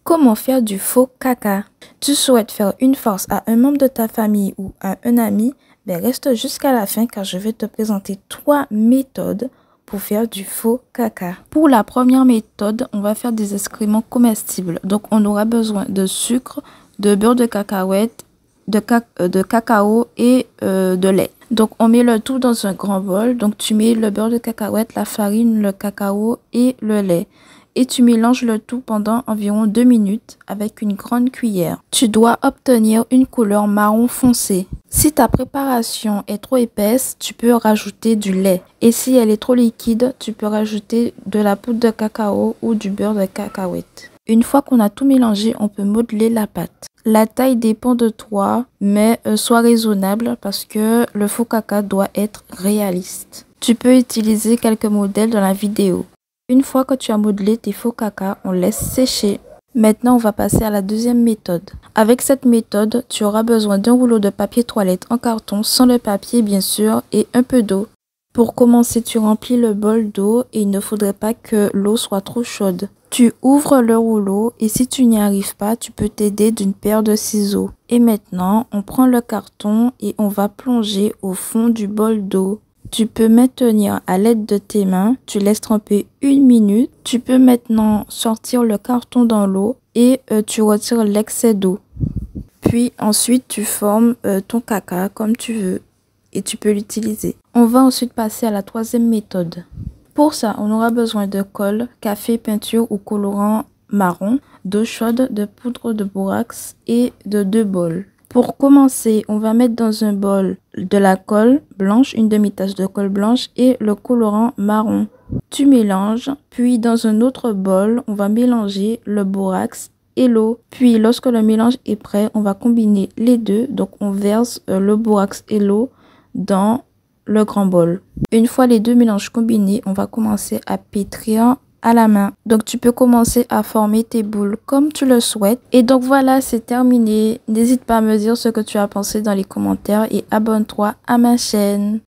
Comment faire du faux caca? Tu souhaites faire une force à un membre de ta famille ou à un ami? Reste jusqu'à la fin car je vais te présenter 3 méthodes pour faire du faux caca. Pour la première méthode, on va faire des excréments comestibles. Donc on aura besoin de sucre, de beurre de cacahuète, de cacao et de lait. Donc on met le tout dans un grand bol. Donc tu mets le beurre de cacahuète, la farine, le cacao et le lait. Et tu mélanges le tout pendant environ 2 minutes avec une grande cuillère. Tu dois obtenir une couleur marron foncé. Si ta préparation est trop épaisse, tu peux rajouter du lait. Et si elle est trop liquide, tu peux rajouter de la poudre de cacao ou du beurre de cacahuète. Une fois qu'on a tout mélangé, on peut modeler la pâte. La taille dépend de toi, mais sois raisonnable parce que le faux caca doit être réaliste. Tu peux utiliser quelques modèles dans la vidéo. Une fois que tu as modelé tes faux caca, on laisse sécher. Maintenant, on va passer à la deuxième méthode. Avec cette méthode, tu auras besoin d'un rouleau de papier toilette en carton, sans le papier bien sûr, et un peu d'eau. Pour commencer, tu remplis le bol d'eau et il ne faudrait pas que l'eau soit trop chaude. Tu ouvres le rouleau et si tu n'y arrives pas, tu peux t'aider d'une paire de ciseaux. Et maintenant, on prend le carton et on va plonger au fond du bol d'eau. Tu peux maintenir à l'aide de tes mains, tu laisses tremper 1 minute. Tu peux maintenant sortir le carton dans l'eau et tu retires l'excès d'eau. Puis ensuite, tu formes ton caca comme tu veux et tu peux l'utiliser. On va ensuite passer à la troisième méthode. Pour ça, on aura besoin de colle, café, peinture ou colorant marron, d'eau chaude, de poudre de borax et de 2 bols. Pour commencer, on va mettre dans un bol de la colle blanche, une demi-tasse de colle blanche et le colorant marron. Tu mélanges, puis dans un autre bol, on va mélanger le borax et l'eau. Puis lorsque le mélange est prêt, on va combiner les deux. Donc on verse le borax et l'eau dans le grand bol. Une fois les deux mélanges combinés, on va commencer à pétrir à la main. Donc tu peux commencer à former tes boules comme tu le souhaites. Et donc voilà, c'est terminé. N'hésite pas à me dire ce que tu as pensé dans les commentaires et abonne-toi à ma chaîne.